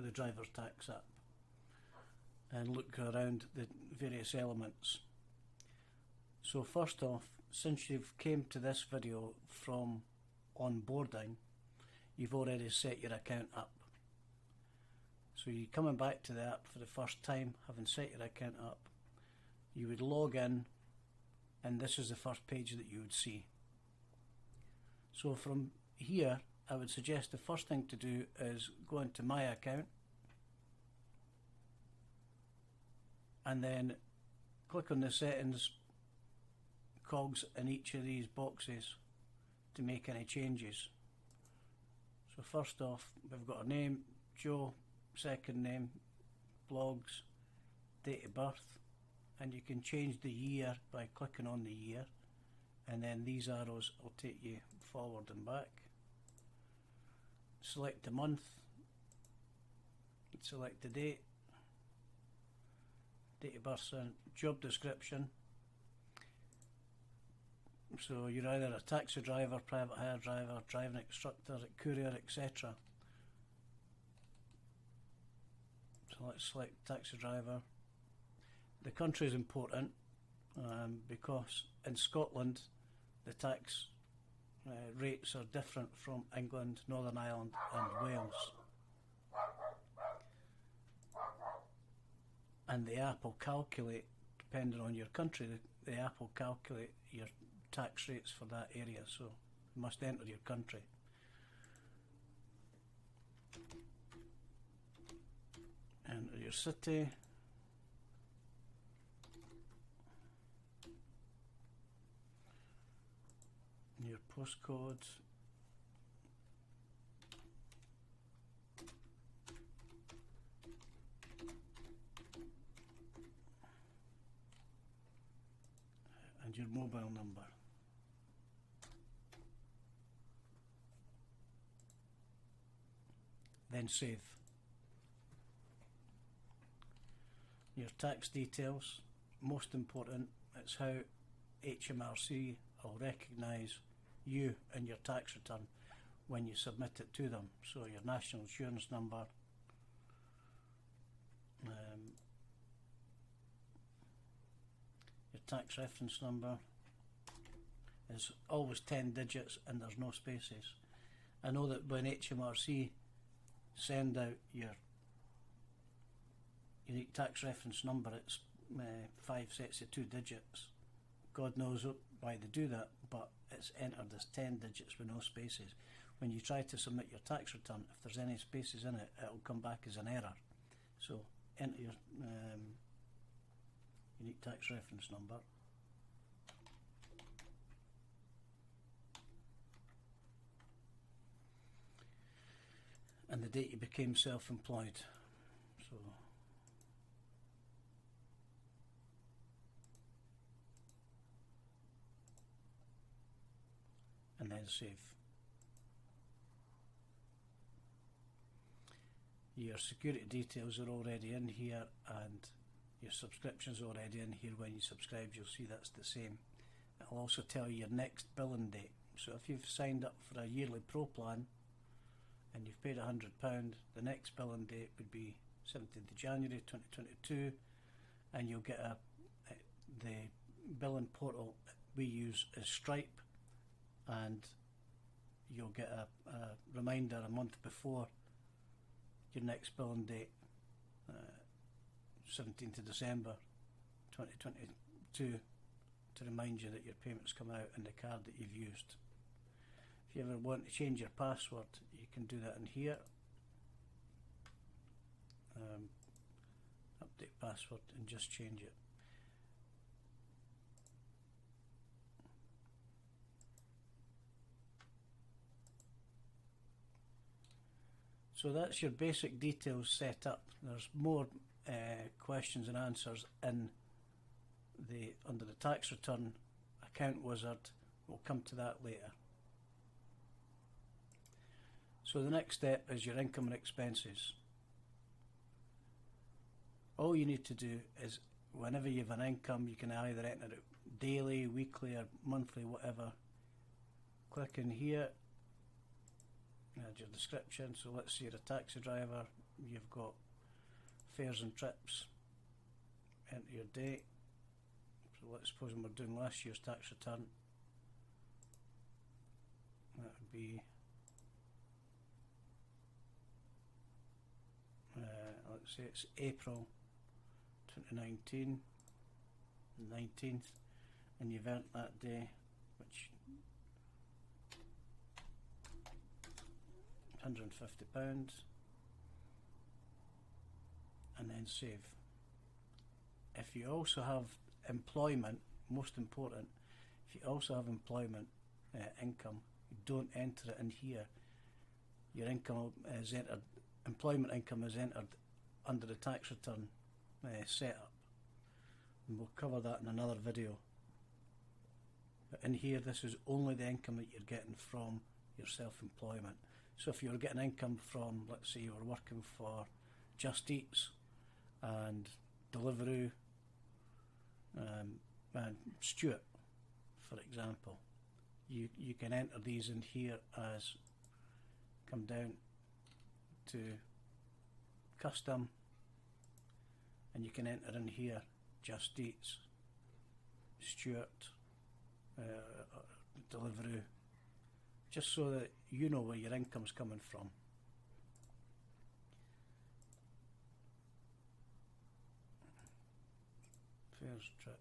with the driver's tax app and look around the various elements. So first off, since you've came to this video from onboarding, you've already set your account up. So you're coming back to the app for the first time, having set your account up, you would log in, and this is the first page that you would see. So from here, I would suggest the first thing to do is go into my account and then click on the settings cogs in each of these boxes to make any changes. So first off, we've got a name, Joe, second name, blogs, date of birth, and you can change the year by clicking on the year, and then these arrows will take you forward and back. Select the month, select the date of birth, and job description. So you're either a taxi driver, private hire driver, driving instructor, courier, etc. So let's select taxi driver. The country is important because in Scotland the tax rates are different from England, Northern Ireland and Wales. And the app will calculate, depending on your country, the app will calculate your tax rates for that area, so you must enter your country. Enter your city, your postcode, and your mobile number. Then save. Your tax details, most important, it's how HMRC will recognise you and your tax return when you submit it to them. So your national insurance number, your tax reference number is always 10 digits and there's no spaces. I know that when HMRC send out your unique tax reference number, it's 5 sets of 2 digits. God knows why they do that, but it's entered as 10 digits with no spaces. When you try to submit your tax return, if there's any spaces in it, it'll come back as an error. So enter your unique tax reference number. And the date you became self-employed. So and then save. Your security details are already in here, and your subscription's already in here. When you subscribe, you'll see that's the same. It'll also tell you your next billing date. So if you've signed up for a yearly pro plan and you've paid £100, the next billing date would be 17th of January 2022, and you'll get the billing portal we use is Stripe, and you'll get a reminder a month before your next billing date, 17th of December 2022, to remind you that your payment's come out and the card that you've used. If you ever want to change your password, you can do that in here. Update password and just change it. So that's your basic details set up. There's more questions and answers in under the tax return account wizard. We'll come to that later. So the next step is your income and expenses. All you need to do is, whenever you have an income, you can either enter it daily, weekly or monthly, whatever. Click in here, add your description. So let's say you're a taxi driver, you've got fares and trips, enter your date. So let's suppose we're doing last year's tax return. That would be let's say it's April 2019, 19th, and you've earned that day, which £150, and then save. If you also have employment, most important, if you also have employment income, you don't enter it in here. Your income is entered, employment income is entered under the tax return setup, and we'll cover that in another video. But in here, this is only the income that you're getting from your self-employment. So if you were getting income from, let's say you were working for Just Eats and Deliveroo and Stuart, for example, you can enter these in here as, come down to custom, and you can enter in here Just Eats, Stuart, Deliveroo, just so that you know where your income's coming from. Fares, trips.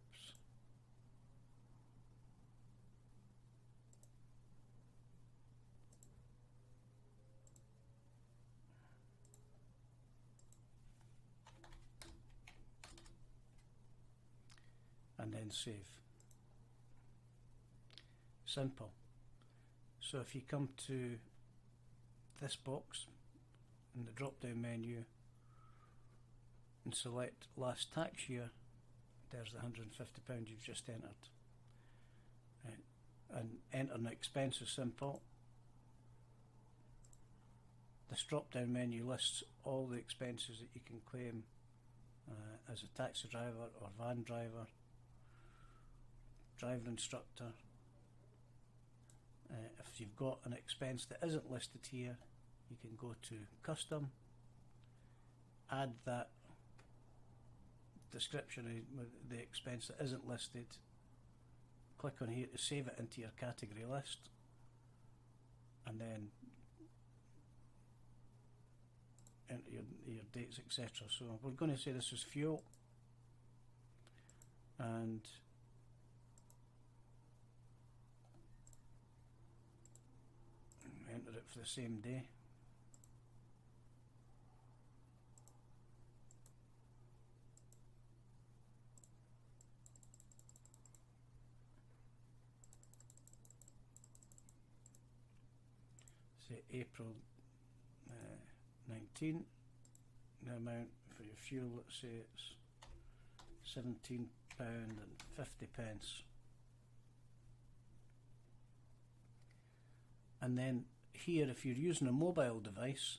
And then save. Simple. So if you come to this box in the drop down menu and select last tax year, there's the £150 you've just entered. And entering the expense is simple. This drop down menu lists all the expenses that you can claim as a taxi driver or van driver, driver instructor. If you've got an expense that isn't listed here, you can go to custom, add that description of the expense that isn't listed, click on here to save it into your category list, and then enter your dates, etc. So we're going to say this is fuel, and enter it for the same day. Say April 19. The amount for your fuel, let's say it's £17.50. And then here, if you're using a mobile device,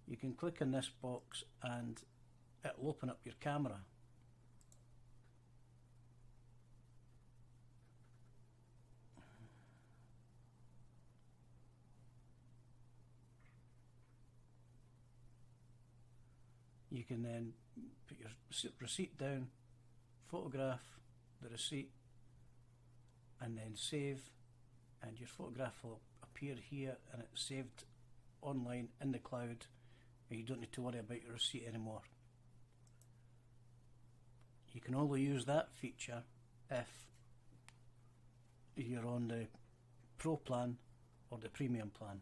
you can click on this box and it'll open up your camera. You can then put your receipt down, photograph the receipt, and then save, and your photograph will appear here and it's saved online in the cloud, and you don't need to worry about your receipt anymore. You can only use that feature if you're on the Pro plan or the Premium plan.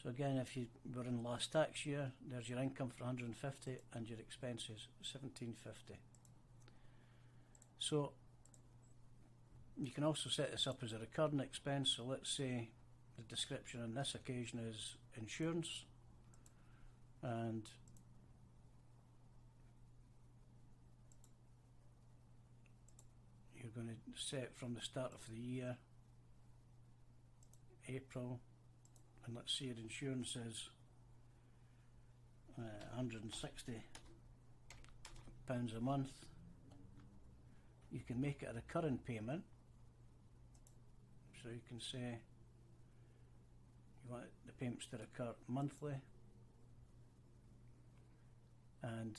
So again, if you were in last tax year, there's your income for 150 and your expenses 1750. So you can also set this up as a recurring expense. So let's say the description on this occasion is insurance, and you're going to set from the start of the year, April, and let's say your insurance is £160 a month. You can make it a recurring payment, so you can say you want the payments to recur monthly, and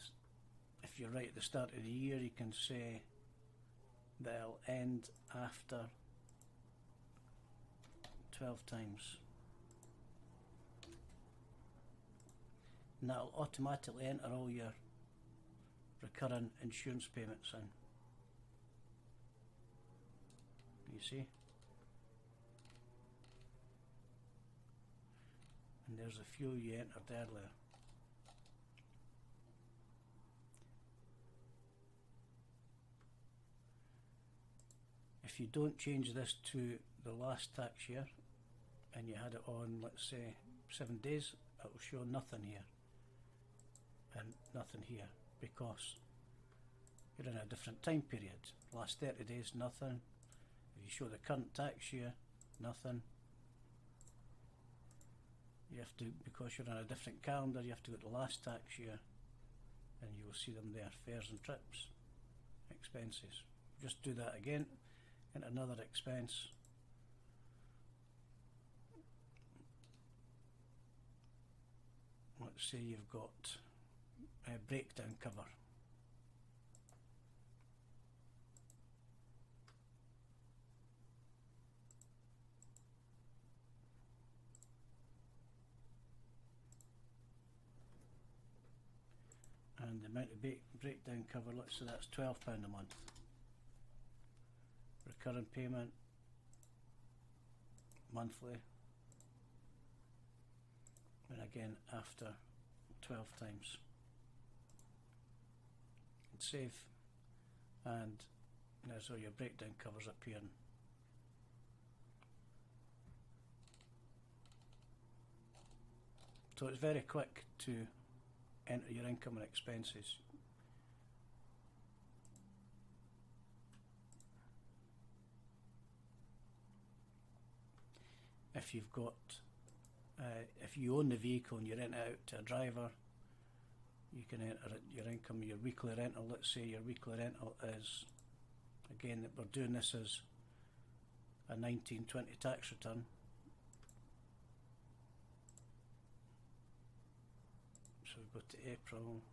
if you're right at the start of the year, you can say they'll end after 12 times. And that'll automatically enter all your recurring insurance payments in. You see? And there's a few you entered earlier. If you don't change this to the last tax year and you had it on, let's say, 7 days, it will show nothing here and nothing here, because you're in a different time period. Last 30 days, nothing. If you show the current tax year, nothing. You have to, because you're on a different calendar, you have to go to the last tax year and you will see them there, fares and trips, expenses. Just do that again, and another expense. Let's say you've got a breakdown cover. And the amount of breakdown cover, let's say that's £12 a month. Recurring payment, monthly, and again after 12 times. And save, and there's all your breakdown covers appearing. So it's very quick to enter your income and expenses. If you've got, if you own the vehicle and you rent it out to a driver, you can enter your income, your weekly rental. Let's say your weekly rental is, again, we're doing this as a 1920 tax return. So we go to April,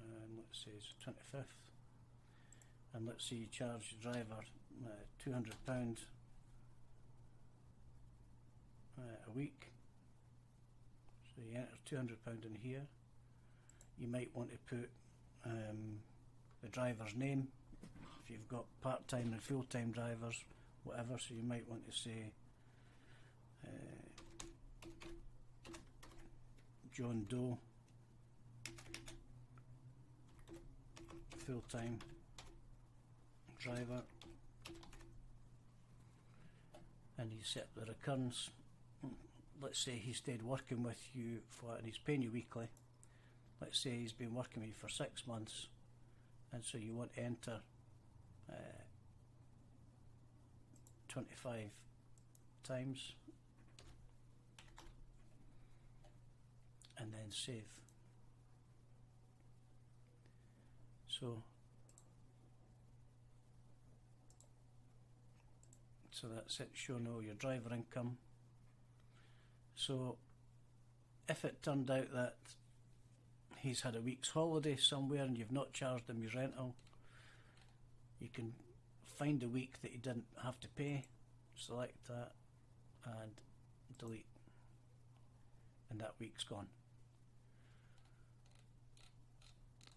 and let's say it's 25th, and let's say you charge the driver £200 a week. So you enter £200 in here. You might want to put the driver's name, if you've got part-time and full-time drivers, whatever, so you might want to say John Doe, full-time driver, and you set the recurrence. Let's say he stayed working with you for, and he's paying you weekly. Let's say he's been working with you for 6 months, and so you want to enter 25 times and then save. So that's it, showing all your driver income. So if it turned out that he's had a week's holiday somewhere and you've not charged him his rental, you can find a week that he didn't have to pay, select that and delete, and that week's gone.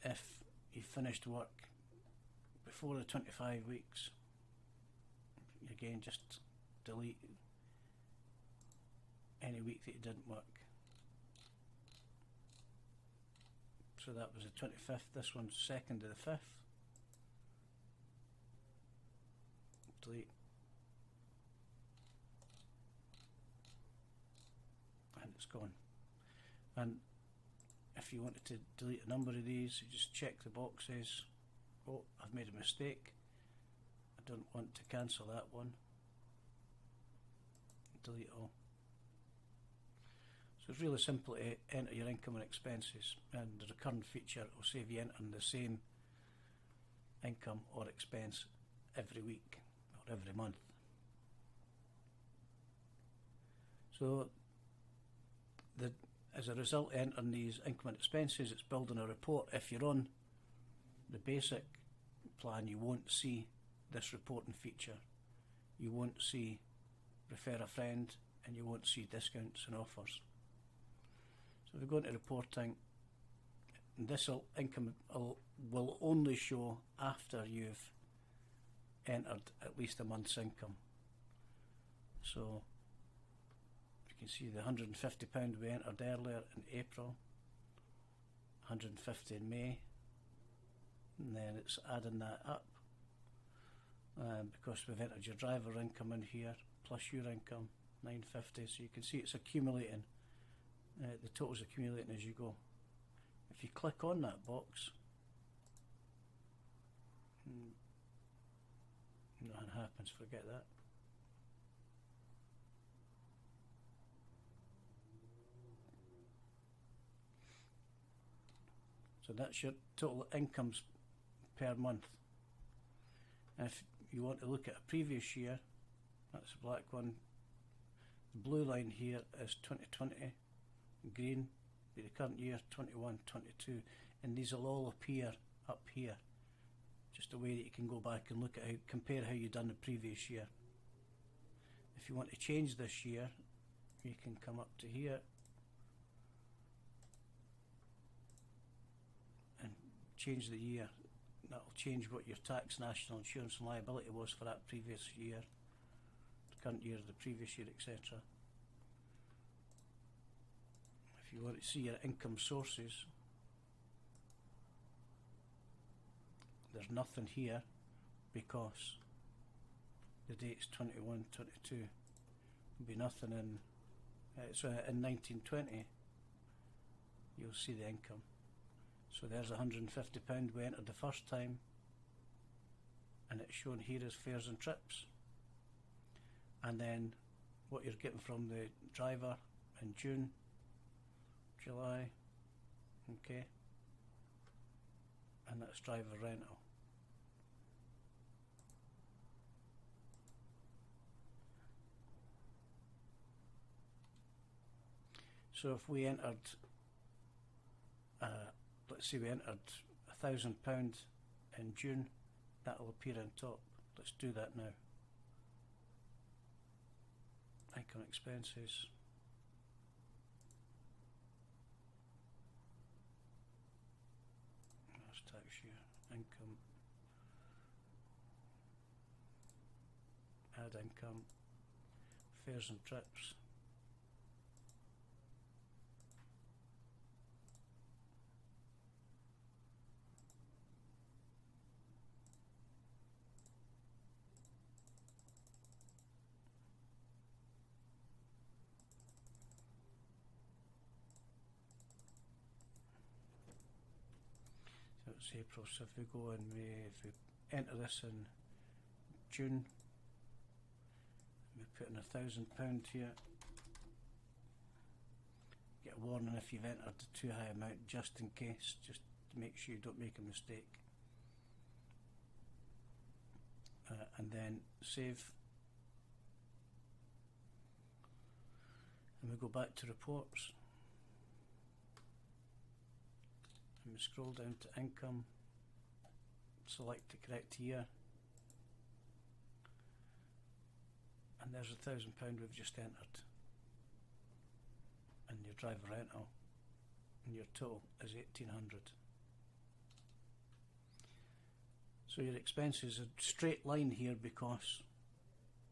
If you finished work before the 25 weeks, again just delete any week that you didn't work. So that was the 25th, this one's 2nd to the 5th. Delete. And it's gone. And if you wanted to delete a number of these, you just check the boxes. Oh, I've made a mistake. I don't want to cancel that one. Delete all. So it's really simple to enter your income and expenses, and the recurrent feature will save you entering the same income or expense every week or every month. So as a result of entering these income and expenses, it's building a report. If you're on the basic plan, you won't see this reporting feature. You won't see refer a friend, and you won't see discounts and offers. So if we go into reporting, this income will only show after you've entered at least a month's income. So you can see the £150 we entered earlier in April, 150 in May, and then it's adding that up because we've entered your driver income in here plus your income, 950. So you can see it's accumulating. The total's accumulating as you go. If you click on that box, nothing happens, forget that. So that's your total incomes per month. And if you want to look at a previous year, that's the black one. The blue line here is 2020, green be the current year, 21, 22, and these will all appear up here. Just a way that you can go back and look at how, compare how you've done the previous year. If you want to change this year, you can come up to here and change the year. That'll change what your tax, national insurance and liability was for that previous year, the current year, the previous year, etc. If you want to see your income sources, there's nothing here because the date's 21, 22. There'll be nothing in, so in 1920 you'll see the income. So there's £150 we entered the first time, and it's shown here as fares and trips. And then what you're getting from the driver in June, July, okay, and that's driver rental. So if we entered, let's say we entered £1,000 in June, that will appear on top. Let's do that now. Income expenses. Last tax year. Income. Add income. Fares and trips. It's April, so if we go and if we enter this in June, we put in £1,000 here, get a warning if you've entered a too high amount, just in case, just to make sure you don't make a mistake. And then save, and we go back to reports. And we scroll down to income, select the correct year, and there's £1,000 we've just entered, and your driver rental, and your total is 1,800. So your expenses are straight line here because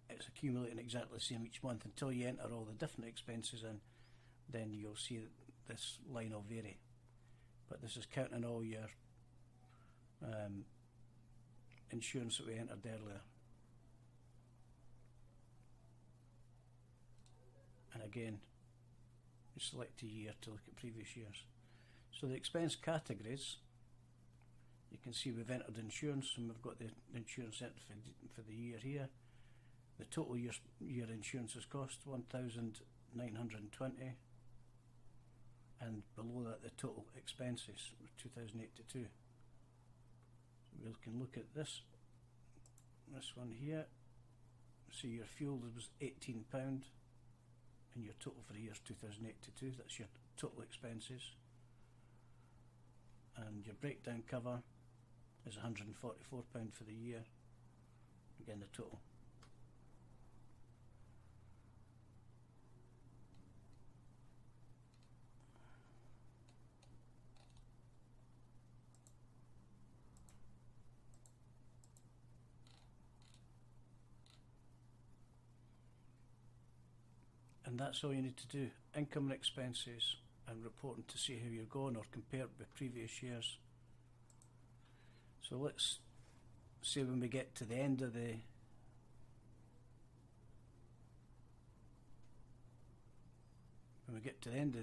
it's accumulating exactly the same each month until you enter all the different expenses in. Then you'll see that this line will vary. But this is counting all your insurance that we entered earlier. And again, we select a year to look at previous years. So the expense categories, you can see we've entered insurance, and we've got the insurance entered for the year here. The total year insurance has cost 1,920. And below that the total expenses were 2,082. So we can look at this one here. So your fuel was £18 and your total for the year is 2,082. That's your total expenses, and your breakdown cover is £144 for the year. Again, the total. And that's all you need to do. Income and expenses, and reporting to see how you're going or compare it with previous years. So let's say when we get to the end of the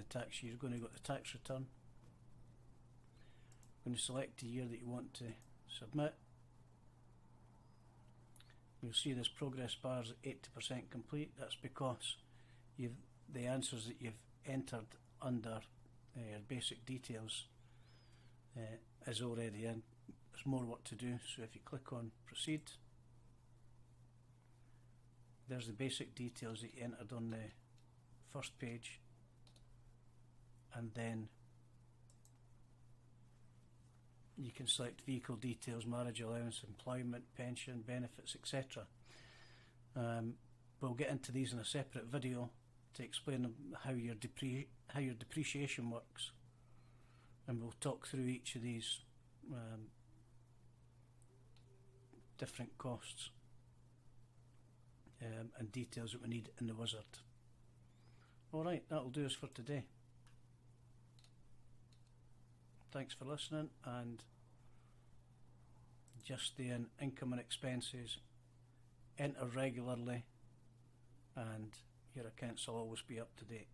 tax year, you're going to go to the tax return. You're going to select the year that you want to submit. You'll see this progress bar is 80% complete. That's because the answers that you've entered under your basic details is already in. There's more work to do, so if you click on proceed, there's the basic details that you entered on the first page, and then you can select vehicle details, marriage allowance, employment, pension, benefits, etc. We'll get into these in a separate video to explain how your depreciation works, and we'll talk through each of these different costs and details that we need in the wizard. Alright, that'll do us for today. Thanks for listening, and just stay in income and expenses, enter regularly, and your accounts will always be up to date.